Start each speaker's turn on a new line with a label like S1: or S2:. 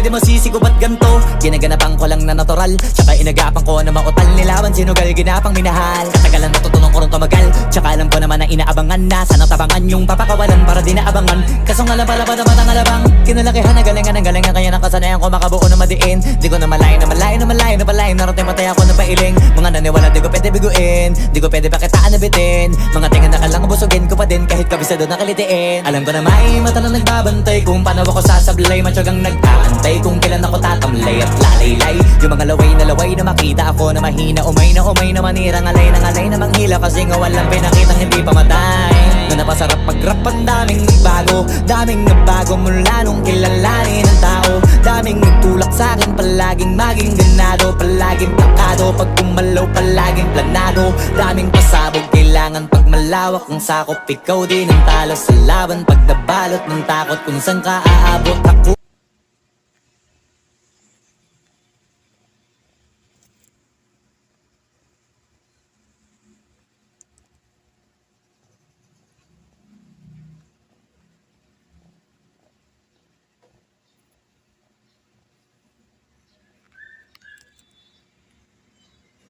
S1: di masisi ko ba't ganto? Ginaganapan ko lang na natural, tsaka inagapan ko na mautal. Nilaban sinugal, ginapang minahal. Katagalan natutunan ko rin tumagal, tsaka alam ko naman na inaabangan na. Sana tabangan yung papakawalan para di naabangan. Kaso nga lang pala ba naman ang alabang kinalakihan na galingan ng galingan, kaya nakasanayan ko makabuo na madiin. Di ko na malayo na malayo na malayo na malayo. Narating matay ako na pailing. Mga naniwala di ko pwede biguin, di ko pwede pakitaan na bitin. Mga tinga na kalang busugin ko pa din kahit kabisado na kalitiin. Alam ko na may mata na nagbabantay kung paano ako sasablay. Matyagang nag-aantay kung kailan ako tatamlay at lalaylay. Yung mga laway na makita ako na mahina. Umay na manira, ngalay na manghila. Kasi nga walang pinakitang hindi pamatay. Na napasarap mag-rap, ang daming nagbago. Daming nagbago mula nung kilalanin ng tao. Daming nagtulak sa'kin, palaging maging ganado. Palaging plakado, pag kumalaw palaging planado. Daming pasabog, kailangan pag malawak ang sakop. Ikaw din ang talo sa laban pag nabalot ng takot. Kung saan ka aabot, ako